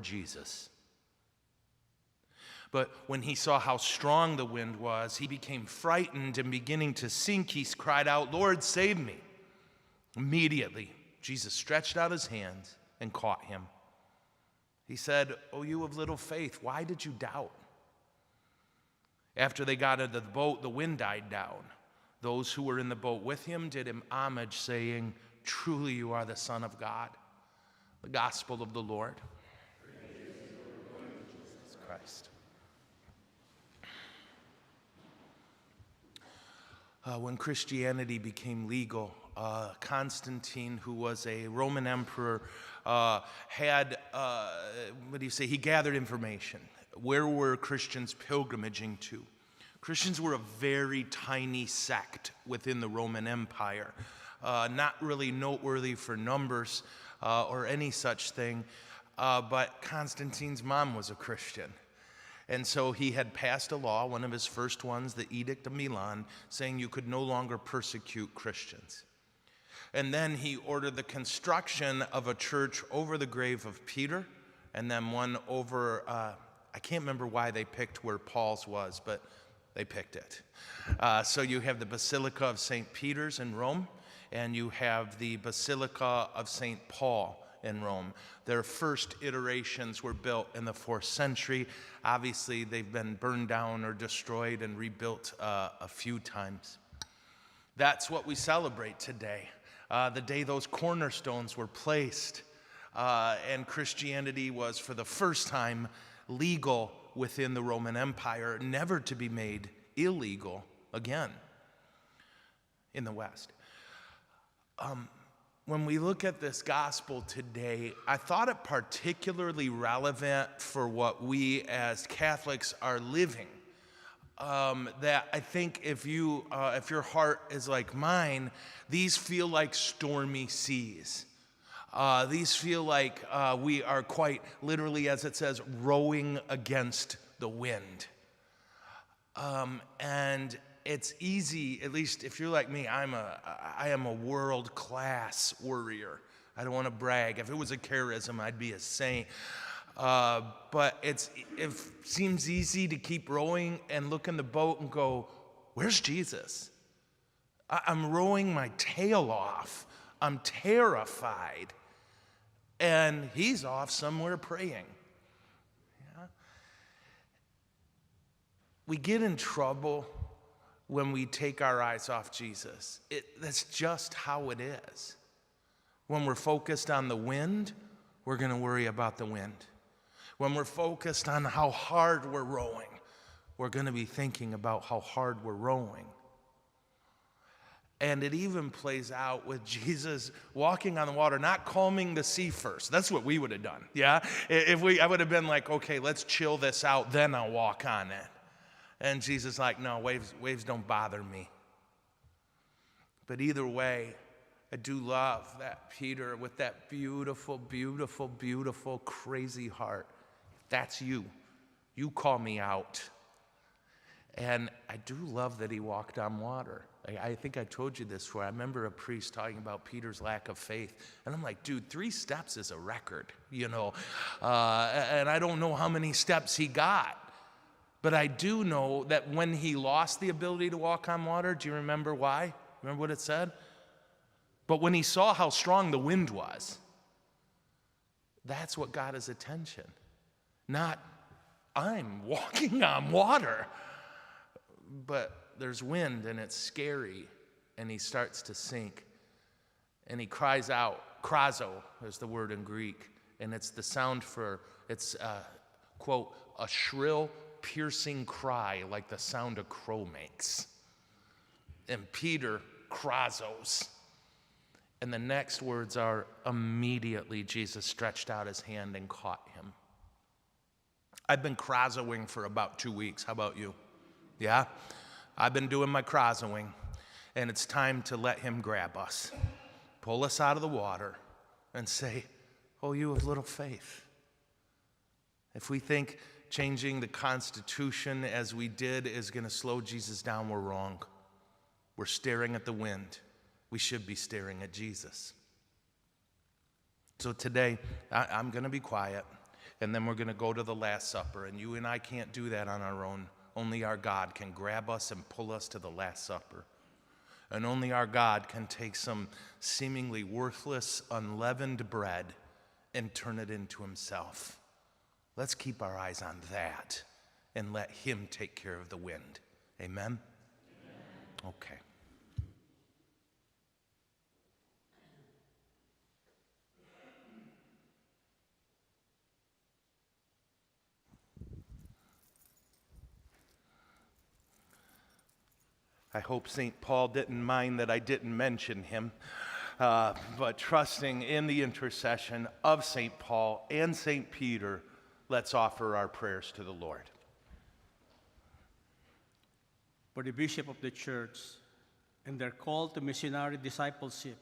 Jesus. But when he saw how strong the wind was, he became frightened, and beginning to sink, he cried out, "Lord, save me." Immediately, Jesus stretched out his hand and caught him. He said, "O you of little faith, why did you doubt?" After they got into the boat, the wind died down. Those who were in the boat with him did him homage, saying, "Truly you are the Son of God." The gospel of the Lord. Jesus Christ. When Christianity became legal, Constantine, who was a Roman emperor, he gathered information. Where were Christians pilgrimaging to? Christians were a very tiny sect within the Roman Empire, not really noteworthy for numbers or any such thing, but Constantine's mom was a Christian. And so he had passed a law, one of his first ones, the Edict of Milan, saying you could no longer persecute Christians. And then he ordered the construction of a church over the grave of Peter, and then one over, I can't remember why they picked where Paul's was, but they picked it. So you have the Basilica of St. Peter's in Rome, and you have the Basilica of St. Paul in Rome. Their first iterations were built in the 4th century. Obviously, they've been burned down or destroyed and rebuilt a few times. That's what we celebrate today, the day those cornerstones were placed, and Christianity was, for the first time, legal within the Roman Empire, never to be made illegal again in the West. When we look at this gospel today, I thought it particularly relevant for what we as Catholics are living. That I think if your heart is like mine, these feel like stormy seas. These feel like we are quite literally, as it says, rowing against the wind. And it's easy, at least if you're like me, I am a world-class warrior. I don't want to brag. If it was a charism, I'd be a saint. But it seems easy to keep rowing and look in the boat and go, where's Jesus? I'm rowing my tail off. I'm terrified. And he's off somewhere praying. Yeah? We get in trouble when we take our eyes off Jesus. That's just how it is. When we're focused on the wind, we're going to worry about the wind. When we're focused on how hard we're rowing, we're going to be thinking about how hard we're rowing. And it even plays out with Jesus walking on the water, not calming the sea first. That's what we would have done, yeah? I would have been like, okay, let's chill this out, then I'll walk on it. And Jesus is like, no, waves don't bother me. But either way, I do love that Peter with that beautiful, beautiful, beautiful, crazy heart. That's you. You call me out. And I do love that he walked on water. I think I told you this before. I remember a priest talking about Peter's lack of faith. And I'm like, dude, 3 steps is a record, you know. And I don't know how many steps he got. But I do know that when he lost the ability to walk on water, do you remember why? Remember what it said? But when he saw how strong the wind was, that's what got his attention. Not, I'm walking on water. But there's wind and it's scary, and he starts to sink. And he cries out, krazo is the word in Greek, and it's the sound for, it's, quote, a shrill, piercing cry like the sound a crow makes. And Peter krazos. And the next words are, immediately Jesus stretched out his hand and caught him. I've been krazoing for about 2 weeks. How about you? Yeah? I've been doing my krazoing, and it's time to let him grab us, pull us out of the water, and say, oh, you have little faith. If we think changing the Constitution as we did is going to slow Jesus down, we're wrong. We're staring at the wind. We should be staring at Jesus. So today, I'm going to be quiet. And then we're going to go to the Last Supper. And you and I can't do that on our own. Only our God can grab us and pull us to the Last Supper. And only our God can take some seemingly worthless, unleavened bread and turn it into himself. Let's keep our eyes on that and let him take care of the wind. Amen? Okay. I hope St. Paul didn't mind that I didn't mention him, but trusting in the intercession of St. Paul and St. Peter, let's offer our prayers to the Lord. For the Bishop of the Church and their call to missionary discipleship,